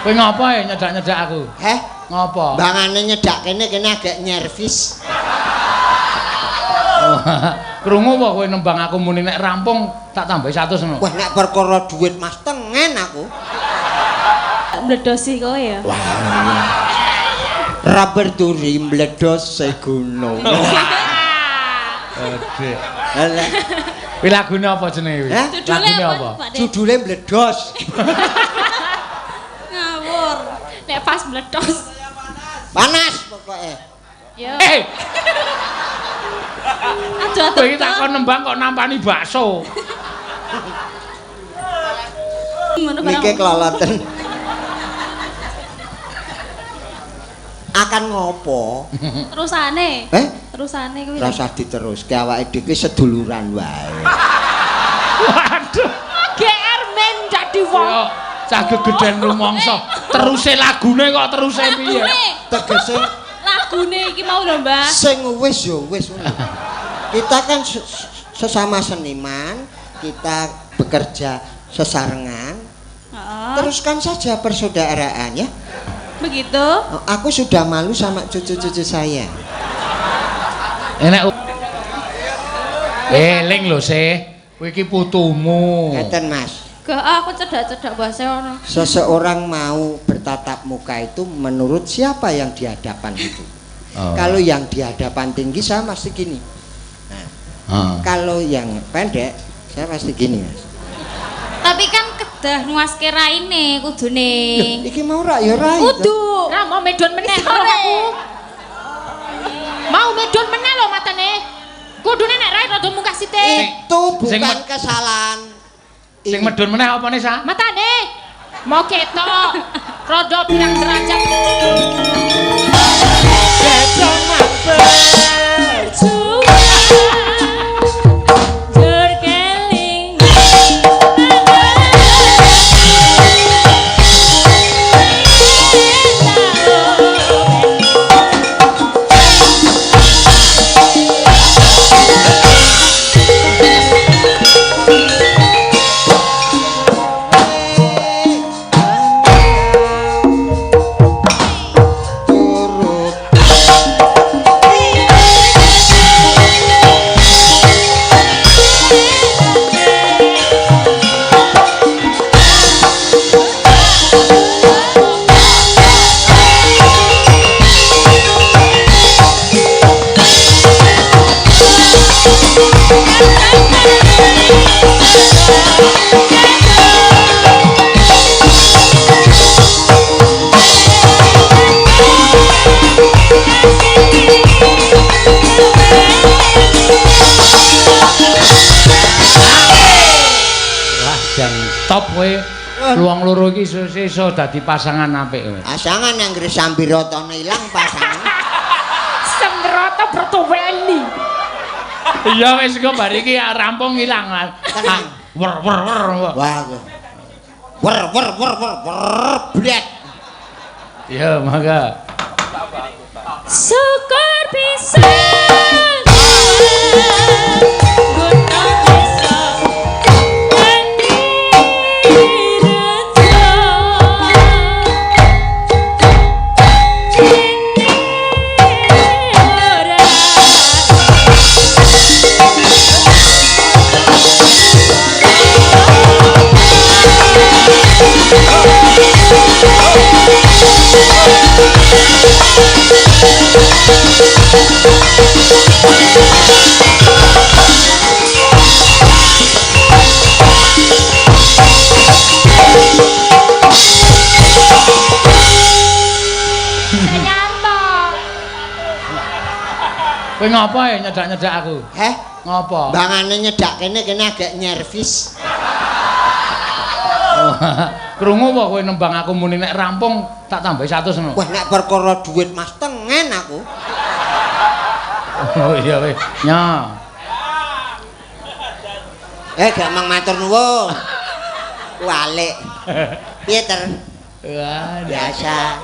Kowe ngopo ya nyedak-nyedak aku? Heh? Ngopo? Bangane nyedak kene agak nyervis. Krungu apa kowe nembang aku muni nek rampung tak tambahi 100 ngono. Wah, nek perkara duit Mas tengen aku. Mledosi kowe ya. Wah. Ra berduri meledos segunung. Ade. Lah. Kuwi lagune apa jenenge kuwi? Lagune apa? Judule meledos. Ngawur. Nek pas mledos. Panas pokoknya. Yo. Aduh, kowe iki takon nembang kok nampani bakso. Niki keloloten. Akan ngopo? Terusane. Terusane kuwi. Ora usah diteruske awake dhewe seduluran wae. Waduh. GR men jadi wong. Cah gegeden rumangsa. Teruse lagune kok teruse piye? Tegese lagune iki mau lho, Mbah. Sing wis ya wis ngono. Kita kan sesama seniman, kita bekerja sesarengan. Teruskan saja persaudaraan ya. Begitu? Aku sudah malu sama cucu-cucu saya. Enak. Eling lho sih. Kowe iki putumu. Ngeten, Mas. Aku cedak-cedak bahasa ono. Seseorang mau bertatap muka itu menurut siapa yang di hadapan itu. Kalau yang di hadapan tinggi saya masih gini. Nah, kalau yang pendek saya pasti gini, Mas. Tapi kan kedah nuaske raine kudune. Iki mau rak ya rai. Kudu. Ra mau medon meneh aku. Mau medon meneh lho matane. Kudune nek rai rada munggah sithik. Itu bukan kesalahan. Sing medun meneh apa nih, Sa? Matane. Mau ketok. Rada pirang derajat. Ketok mampir. Top kowe luang loro iki iso dadi pasangan apik kowe. Pasangan yang ngres sambirotone ilang pasangan. Semrata bertuweni. Iya wis kok bar iki rampung ilang. Wer wer wer. Wah. Wer blet. Iya, mangga. Syukur bisa. Kowe ngopo ya nyedak-nyedak aku? Heh? Ngopo? Bangane nyedak kene agak nyervis. Krungu apa kowe nembang aku muni nek rampung tak tambahi 100 ngono. Wah, nek perkara duit Mas tengen aku. Oh iya weh. Nya. Gampang matur nuwun. Walik. Piye ter? Wah, Biasa.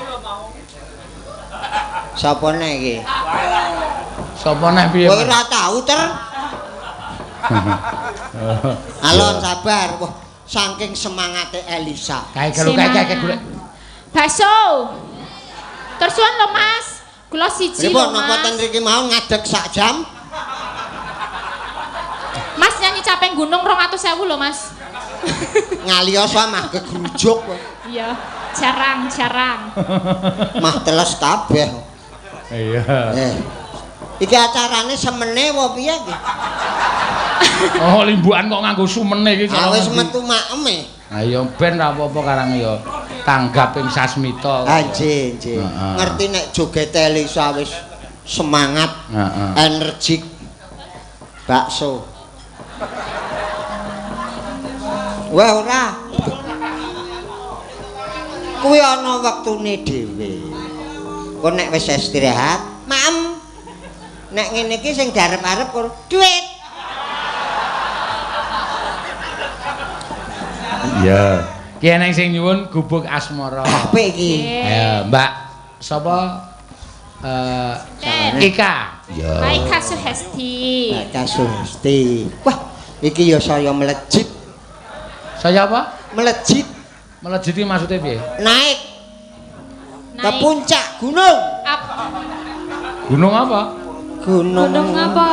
Sapa nek iki? Sapa neh piye? Kowe ora tau ter? Alon sabar. Wah, saking semangate Elisa. Kae golek. Bakso. Tersuan lho Mas. Kula siji lho Pripun napa ten Mas. mriki mau ngadeg sak jam? Mas nyanyi caping gunung 200.000 lho Mas. Ngalios mah gegrujuk. Iya, jarang. Mah teles kabeh. Iya. Iki acarane semene apa piye iki? Oh, limbukan kok nganggo sumene iki. Ah wis metu maem e. Ha ya ben ra apa-apa karang ya tanggap ing sasmita. Nggih. Ngerti nek joget Elisa wis semangat, energik. Bakso. Wah ora. Kuwi ana wektune dhewe. Kok nek wis istirahat, maem. Nek ngene iki sing diarep-arep kur duit. Iya. Ki eneng sing nyuwun gubuk asmara. Apik iki. Ya, Mbak sapa? Ika. Ya. Ika Suhesti. Kasusti. Wah, iki ya saya melejit. Saya apa? Melejit, Melejit iki maksudnya piye? naik ke puncak gunung. Gunung apa? Gunung apa?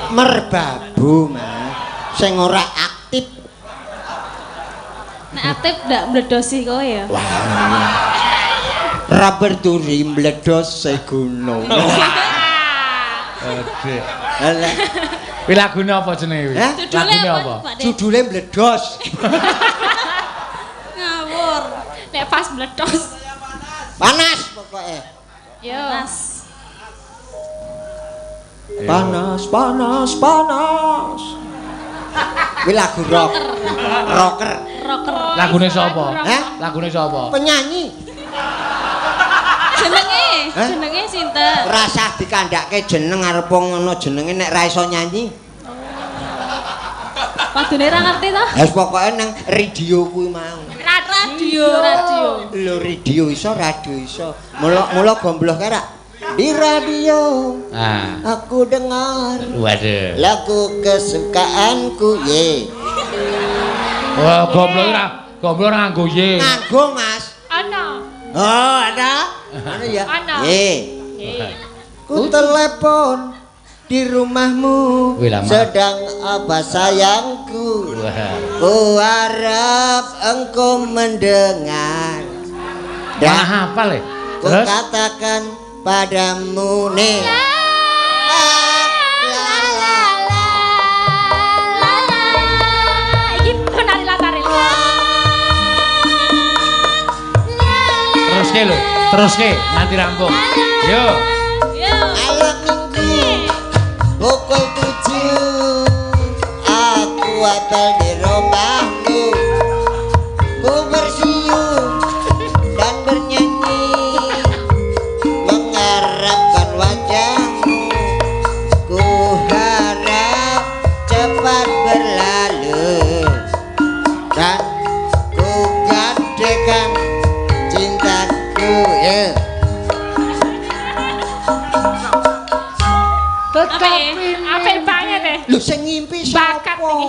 Merbabu, Mas. Sing ora aktif. Nek aktif ndak mledosi kowe ya. Ra berduri meledos se gunung. Ade. Lah, Kuwi lagune apa jenenge kuwi? Hah? Lagune apa? judule meledos. Ngawur. Nek pas meledos. Panas pokoknya. Yo. Panas. Kuwi lagu rocker. Rocker. Lagune sapa? Hah? Lagune sapa? Penyanyi. Jenenge sinten? Rasah dikandhake jeneng arep ngono jenenge nek ra iso nyanyi. Padune ra ngerti to? Wis pokoke nang radio kuwi mau. Radio. Lho radio iso, radio iso. Mula gombloh kae ra. Di radio Ah. aku dengar Waduh. lagu kesukaanku ye. Wah, goblok ora nganggo ye. Nganggo, Mas. Ana. Oh, ada? Ana ya. Ana. Ye. Ku telepon di rumahmu. Wih, lama. Sedang apa sayangku? Wah. Ku harap engkau mendengar. Wah, hafal ya? Ku Terus? katakan padamu nih. Iki penari latare. Teruske nanti rampung. Yo. Malam minggu pukul 7 aku apel di rumahmu. Ku bersiul dan bernyanyi mengharapkan wajahmu. Ku harap cepat berlalu dan ku gadekan cintaku ya. Apik banget deh. Lho sing ngimpi Bakat sapa? iki.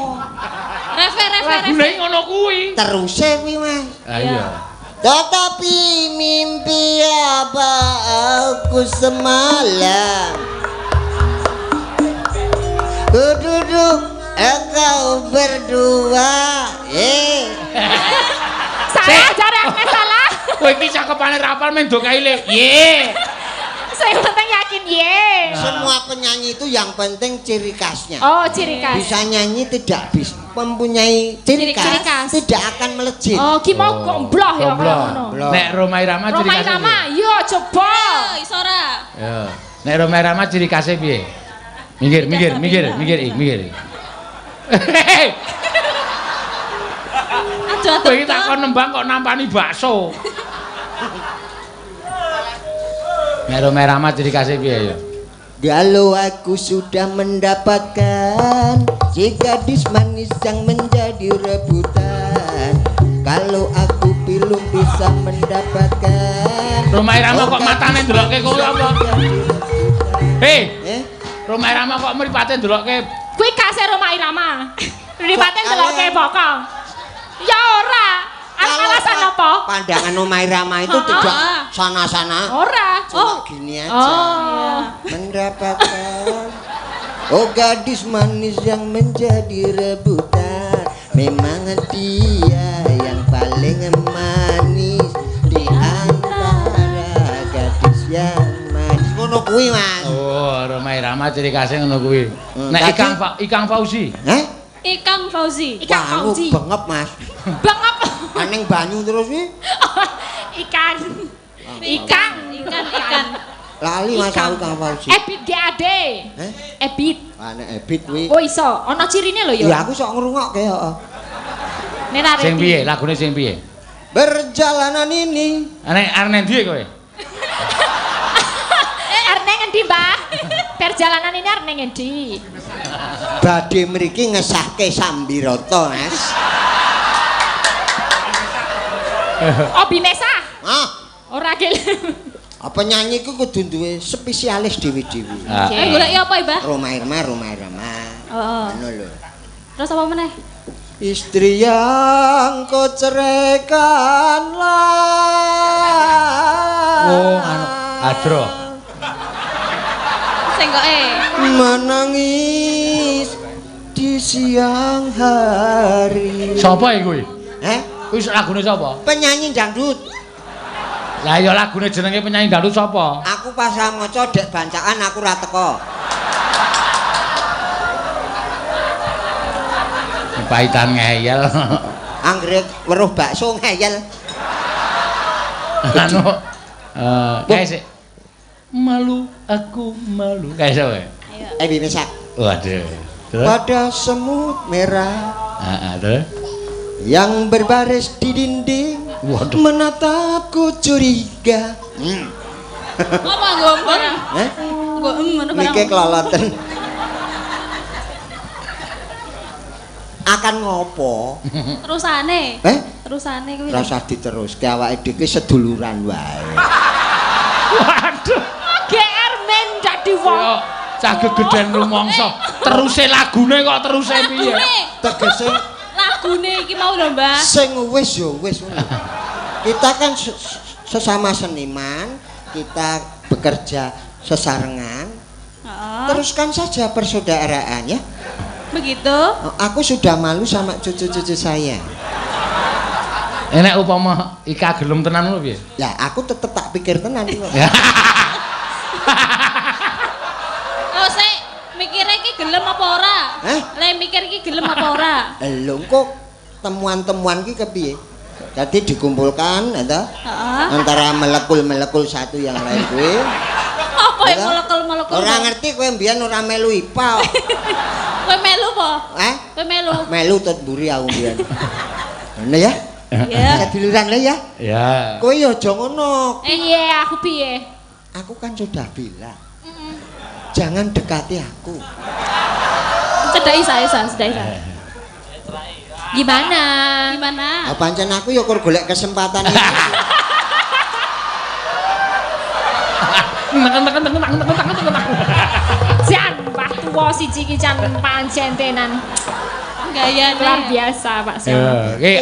Lagune ngono kuwi. Teruse kuwi, Mas. Ah iya. Tetapi mimpi apa aku semalam. Ku duduk engkau berdua. Salah jare aku salah. Kowe iki cakepane rapal men do kae le. Ye. Saya penting yakin ye. Semua penyanyi itu yang penting ciri khasnya. Oh, ciri khas. Bisa nyanyi tidak bisa mempunyai ciri Ciri khas. khas, tidak akan melejit. Oh, ki mau gombloh ya Gombloh. kaya ngono. Nek Roma Irama ciri Roma khasnya Irama, piye? yo coba. Iso ora? Yo. Nek Roma Irama ciri khasnya piye? Minggir. Aduh Kowe iki takon nembang kok nampani bakso. Nek Roma Irama ciri khasnya piye ya? Kalau aku sudah mendapatkan si gadis manis yang menjadi rebutan, kalau aku belum bisa mendapatkan. Roma Irama kok matane ndelokke kowe apa? Hei, Roma Irama kok mripate ndelokke Kuwi kase Roma Irama. Ripate ndelokke bokong. Ya ora. Aku alasan apa? Pandangan Omah Irama itu tidak sana-sana. Ora. Cuma gini aja. Oh. Mendapatkan oh gadis manis yang menjadi rebutan. Memang dia yang paling manis di antara gadis yang manis. Ngono kuwi, Mas. Oh, Roma Irama ciri khasnya ngono kuwi. Nek Ikang Fauzi. Ikang Fauzi. Ikang Fauzi. Bengep, Mas. Bengep. Aneng banyu terus nih. Ikan. Ikan. Lali Mas aku Kang Fauzi. Ebit GAD. Ebit. Nek Ebit kuwi. Oh iso, ana cirine lho ya. Ya aku sok ngrungokke heeh. Nek ra Sing piye? Lagune sing piye? Berjalanan ini. Arek ndi kowe? Arne ngendi, Mbah? Perjalanan ini arne ngendi? Badhe mriki ngesahke Sambirata, Mas. Obi Mesah. Ora gelem. Apa nyanyi ku kudu duwe spesialis dhewe-dhewe. Golek apa, Mbah? Roma Irama. Heeh. Ngono lho. Terus apa meneh? Istri yang kau ceraikanlah. Oh, anu Adro. Sing koke. Menangis di siang hari. Sapa iki kuwi? Kuwi lagune sapa? penyanyi dangdut. Lah ya lagune jenenge penyanyi dangdut sapa? Aku pas maca dek bancaan aku ra teko. Paitan ngeyel. Anggrek weruh bakso ngeyel. Anu kae sik. Malu aku malu. Kae sapa? Ebi mesak. Waduh. Terus? Pada semut merah. Terus? Yang berbaris di dinding. Waduh. Menatapku curiga. Apa ngomong? Nggo ngono barang. Niki keloloten. Akan ngopo? Terusane. Terusane kuwi. Rasa diteruske awake dhewe seduluran wae. Waduh. GR men jadi wong. Cah gegeden rumangsa. Teruse lagune kok teruse piye? Tegese lagune iki mau lho, Mbah. Sing wis ya wis ngono. Kita kan sesama seniman, kita bekerja sesarengan. Teruskan saja persaudaraan ya. Begitu. Aku sudah malu sama cucu-cucu saya. Enak upama Ika gelem tenan lho piye? Ya, aku tetep tak pikir tenan iki. Oh, sik mikire iki gelem apa ora? Le mikir iki gelem apa ora? Lho kok temuan-temuan iki kepiye? Jadi dikumpulkan antara molekul-molekul satu yang lain kuwi. Apa yang molekul-molekul? Ora ngerti kowe mbiyen ora melu IPA. Kowe melu apa? Kowe melu. Melu tut mburi aku mbiyen. Ngene ya? Iya. Seduluran le ya? Ya. Kowe ya aja ngono. Piye aku piye? Aku kan sudah bilang. Jangan dekati aku. Cedai saya. Gimana? Pancen aku ya kur golek kesempatan iki. Jan, Pak tuwa siji iki jan pancen tenan. Gayane luar biasa, Pak Sam. Ki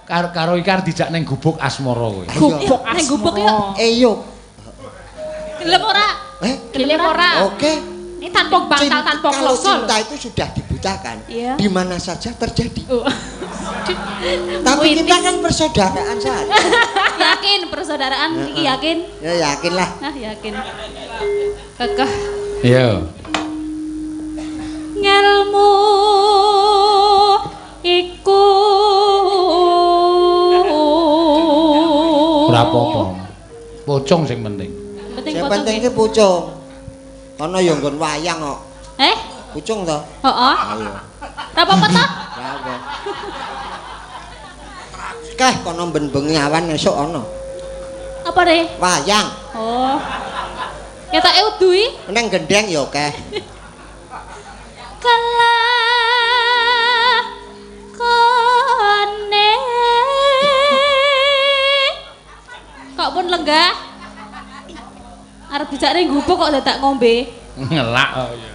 karo Ikar dijak ning gubuk asmara kowe. Gubuk ning gubuk yuk. Yuk. Gelem ora? Gelem ora? Oke. Ini tanpa bantal, tanpa Kalau kloso. cinta itu sudah dibutakan, Iya. di mana saja terjadi. Tapi kita kan persaudaraan saja. Yakin persaudaraan iki yakin? Ya yakin lah. Yakin. Kekeh. Iya. Ngelmu iku Ora apa-apa. Pocong sing penting. Sing penting ki pucung. Ana ya nggon wayang kok. Pucung to? Heeh. Ayo. Ora apa-apa to? Ora apa. Keh kono ben bengi awan esuk ana. Apa re? Wayang. Oh. Ketake udu iki? Neng gendeng ya keh. Kalah kone kok pun lenggah arep dijak ning gubuk kok dadak ngombe Ngelak kok ya.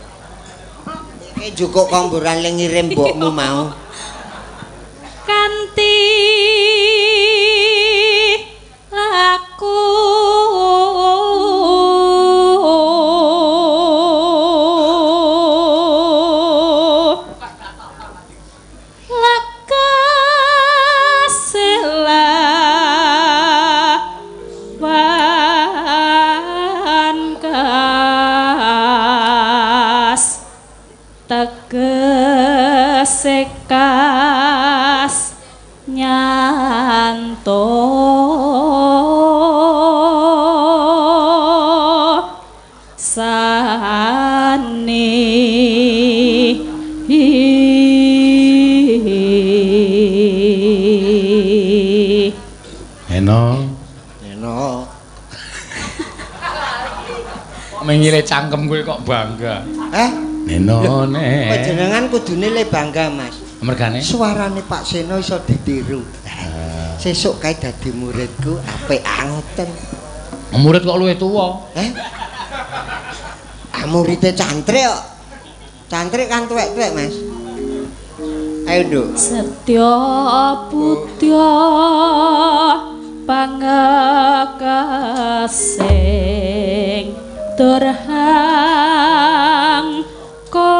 Iki jukuk komburan le ngirim mbokmu mau. kanthi sekas nyanto sani Eno mengile cangkem kowe kok bangga. Neno ne. Panjenengan kudune le bangga, Mas. Mergane suarane Pak Seno iso ditiru. Sesuk kae dadi muridku apik ngoten. Murid kok luwih tuwa. Muridé cantrik kok. Cantrik kan tuwek-tuwek, Mas. Ayo, Nduk. Setya putya pangekasing turhang kara.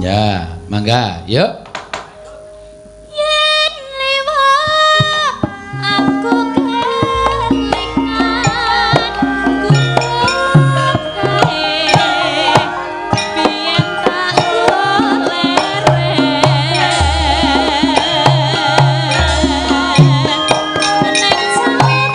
Ya, mangga, yuk. Yen liwat aku kelingan gunung kae biyen tak golere nek sampeyan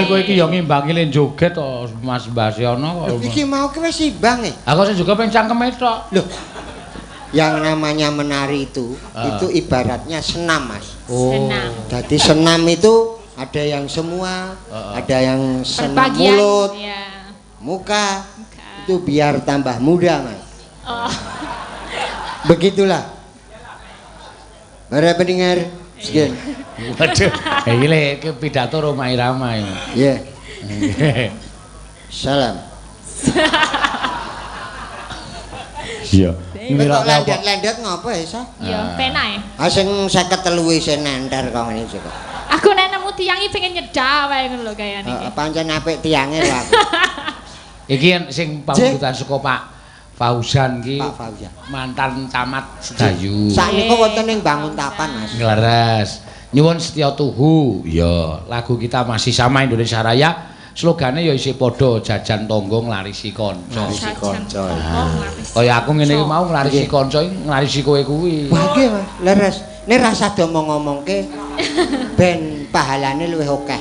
kowe iki ya ngimbangi le joget to Mas Basiono kok. Iki mau ki wis imbang e. Aku sing juga pengen cangkeme tok. Loh. Yang namanya menari itu ibaratnya senam, Mas. Senam. Jadi senam itu ada yang semua, ada yang senam Perbagian, mulut, ya. muka. Itu biar tambah muda, Mas. Oh. Begitulah. Para pendengar sekian. Waduh, iki le pidato Roma Irama iki. Ya. Salam. Iya. Kok lendet-lendet ngopo ya, Sa? Ya, penak. Ah sing 53 wis nenter kok ngene iki kok. Aku nek nemu tiyang iki pengen nyedak wae ngono lho kayane iki. Pancen apik tiyange lho aku. Iki sing pamungkutan saka Pak Fauzan ki Pak Fauzan. mantan camat Sedayu. Sakniku wonten ing Banguntapan, Mas. Ngleres. Nyuwun setya tuhu. Ya, lagu kita masih sama Indonesia Raya. Slogane ya isih padha jajan tangga nglarisi kanca. Nglarisi kanca. Kaya aku ngene iki mau nglarisi kanca nglarisi kowe kuwi. Wah, nggih, Mas. Leres. Nek rasa do ngomongke ben pahalane luwih akeh.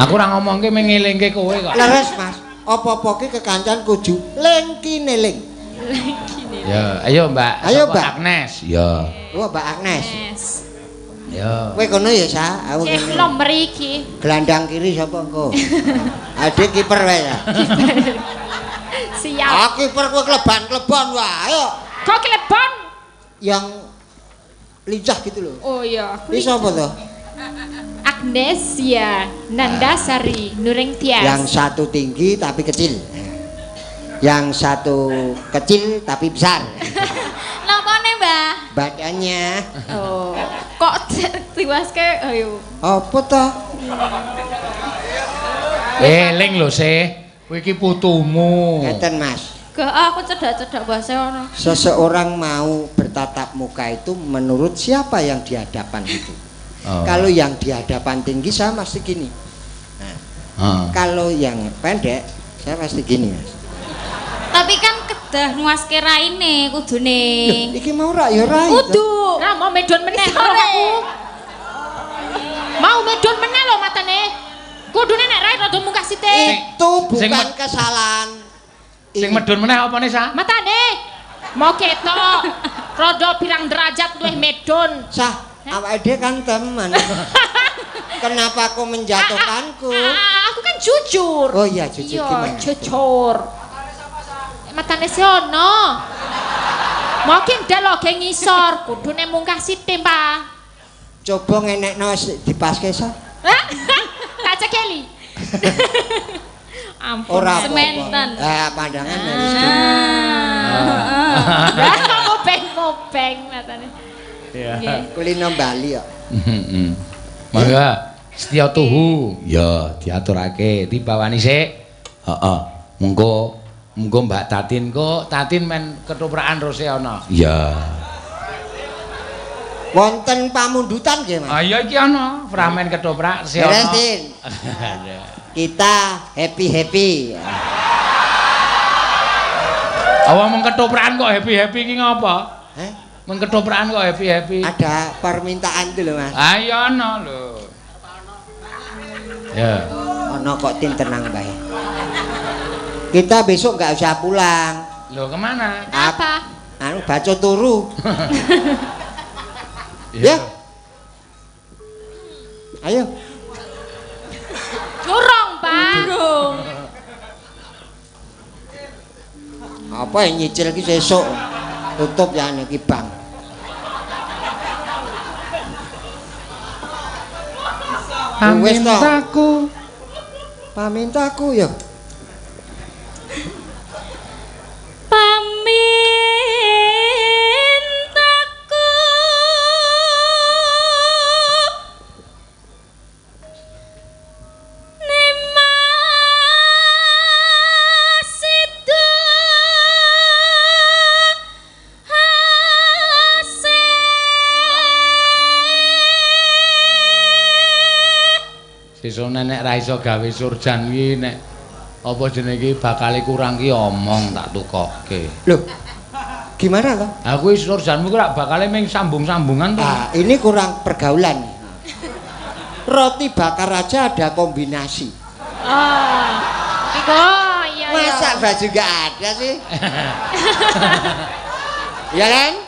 Aku ora ngomongke mengelingke kowe kok. Leres, Mas. Apa-apa ki kekancan kudu lengki neling. Ya, ayo Mbak. Ayo, Sapa Mbak. Agnes. Ya. Oh, Mbak Agnes. Yes. Ya. Kowe kono ya, Sa? Aku Cek kene. nomor iki. Gelandang kiri sapa engko? Adik kiper wae ya. Siap. Ah, kiper kowe kleban-kleban wae. Ayo. Kok kelebon? Yang lincah gitu loh. Oh iya. Ini sapa to? Agnes ya, Nandasari, Nuring Tias. Yang satu tinggi tapi kecil. Yang satu kecil tapi besar. Napane, Mbah? Badannya. Oh, kok tiwaske ayo. Apa toh? Eling lho Se. Kowe iki putumu. Ngeten, Mas. Aku cedak-cedak bahasa ono. Seseorang mau bertatap muka itu menurut siapa yang di hadapan itu. Kalau yang di hadapan tinggi saya pasti gini. Nah, kalau yang pendek saya pasti gini, Mas. Tapi kan kedah nuaske raine kudune. Loh, iki mau rak ya rai. Kudu. Nah, mau medon meneh karo aku. Mau medon meneh lho matane. Kudune nek rai rada mungkah sithik. Itu Sing bukan kesalahan. Sing medun meneh apa nih, Sa? Matane. Mau ketok. Rada pirang derajat luwih medon. Sah, awake dhewe kan teman. Kenapa kau menjatuhkanku? Aku kan jujur. Oh iya, jujur gimana? Iya, jujur. Matane si ono. Mungkin dia lagi ngisor, kudune mungkah sithik, Pak. Coba ngenekno dipaske sa. Tak cekeli. Ampun. Ora Sementan. Pandangan dari Mopeng matane. Iya. kulino Bali kok. Mangga setya tuhu. Ya, diaturake, dibawani sik. Heeh. Monggo Mbak Tatin kok Tatin men ketoprakan rose ana. Iya. Wonten pamundutan nggih, Mas. Ah iya iki ana, pramen ketoprak se ana. Beres, Din. Kita happy-happy. Awak mung ketoprakan kok happy-happy iki ngapa? Heh? Mung ketoprakan kok happy-happy. Ada permintaan itu loh, Mas. Ah iya ana lho. Ya. Ono kok Tin tenang bae. Kita besok nggak usah pulang. Loh kemana? Apa? Anu baca turu. Ya. Ayo. Durung, Pak. Durung. Apa yang nyicil ki sesuk tutup ya nek ki Bang. Pamintaku ya. Pamintaku nemasidu Sesuk nek ra iso gawe surjan iki nek apa jenenge iki bakal kurang ki omong tak tukokke. Loh. Gimana toh? Aku wis surjanmu ki ra bakal ming sambung-sambungan to. Ah, ini kurang pergaulan. Roti bakar aja ada kombinasi. Iya. Masa baju gak ada sih? Ya kan?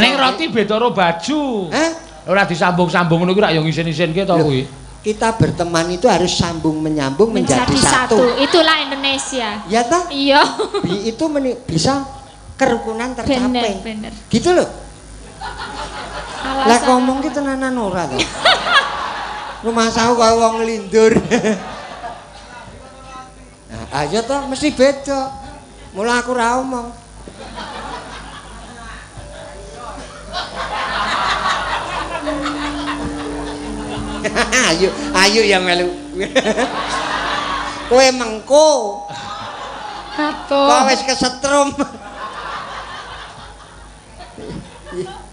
Ning roti beda karo baju. Hah? Ora disambung-sambung ngono kuwi rak yo ngisin-isin ki to kuwi. Kita berteman itu harus sambung menyambung menjadi satu. Itulah Indonesia. Ya toh? Iya. Itu bisa kerukunan tercapai. Bener. Gitu loh. Lah ngomong ki tenanan ora to. Rumah sawu kaya wong nglindur. Nah, ayo toh mesti beda. Mula aku ra omong. ayo ya melu. Kowe mengko. Kok wis kesetrum.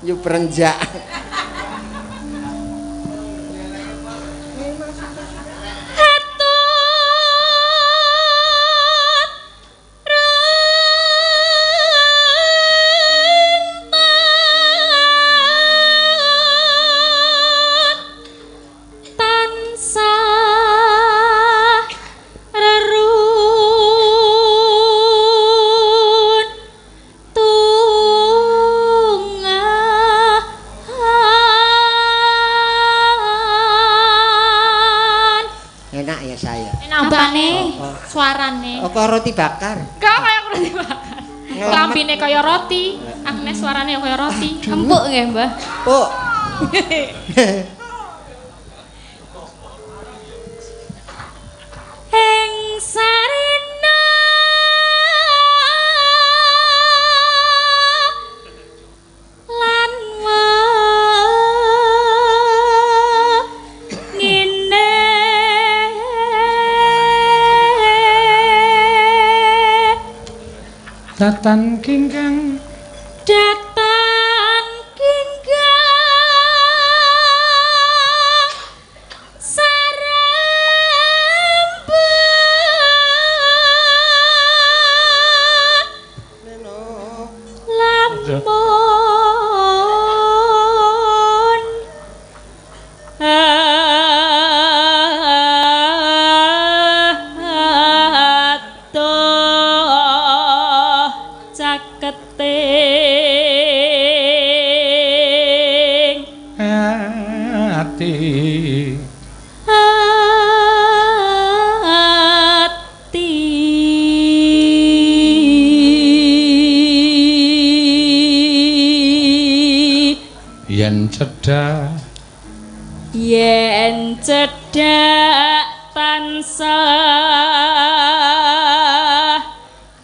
Yu perenjak. Suarane. Apa roti bakar? Kok kaya roti bakar. Klambine kaya roti, Agnes suarane kaya roti. Empuk nggih, Mbah. Empuk. Ing sarina lan ngene Datan kingkang yen cedhak tansah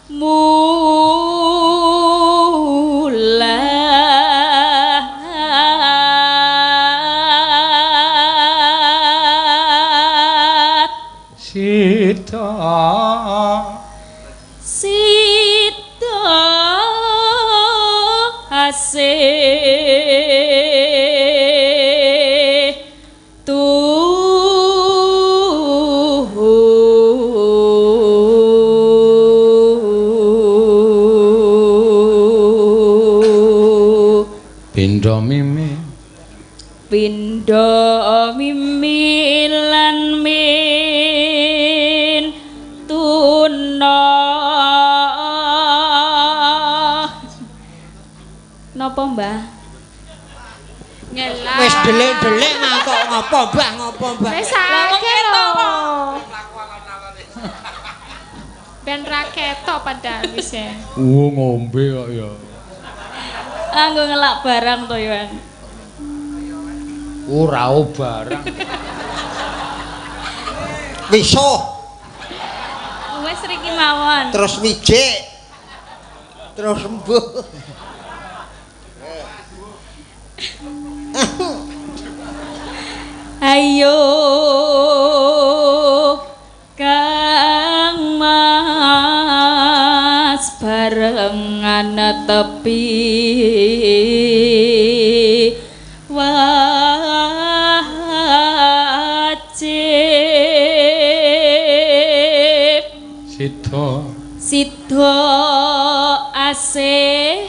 mulat sita Pindha mimi lan min tuna. Napa, Mbah? Ngelah. Wis delik-delik kok ngopo, Mbah? Ngopo, Mbah? Wis akeh to. Ben ra ketok padahal wis e. Ngombe kok ya. Anggo ngelak barang to, Yohan. Ora barang. Wisuh. Wis riki mawon. Terus mijik. Terus sembuh. Ayo Kang Mas barengan tepi wajib Sito asih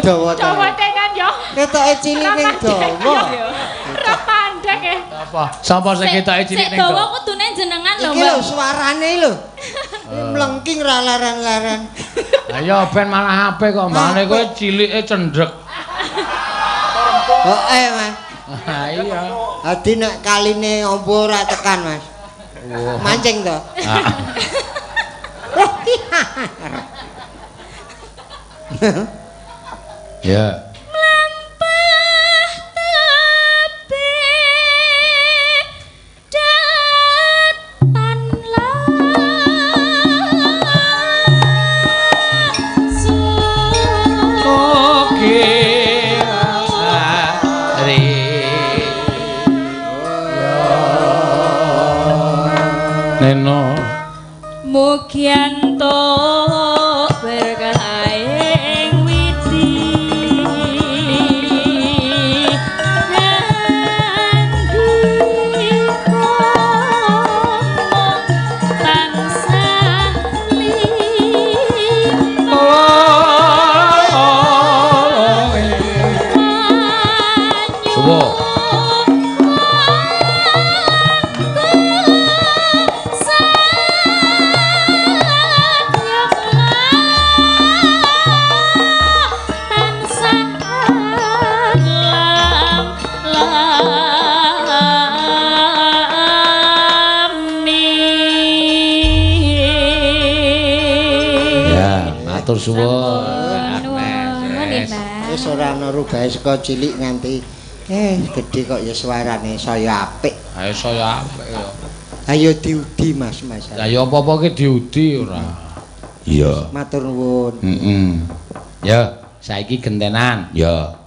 Dawa. Dawa tenan yo. Ketoke cilik ning dawa. Ora pandek e. Apa? Sapa sing ketoke cilik ning dawa? dawa? Kudune jenengan lho, Iki Mbak. lho suarane lho. Mlengking ra laran-laran. Ayo ben malah apik kok, mbane kowe cilike cendrek. Heeh, Mas. Ha iya. Adi nek kaline ombo ora tekan, Mas. Mancing to. Ya. Mlampah tepi datan lasu Oke asari Neno Mugianto berkahing widi nandika tansah Subuh matur suwun. Wis ora ana rubahe saka cilik nganti gedhe kok ya suarane saya apik. Ayo saya apik ya. Ayo diudi Mas. Lah ya apa-apa ki diudi ora. Iya. Matur nuwun. Ya, saiki gentenan. Ya.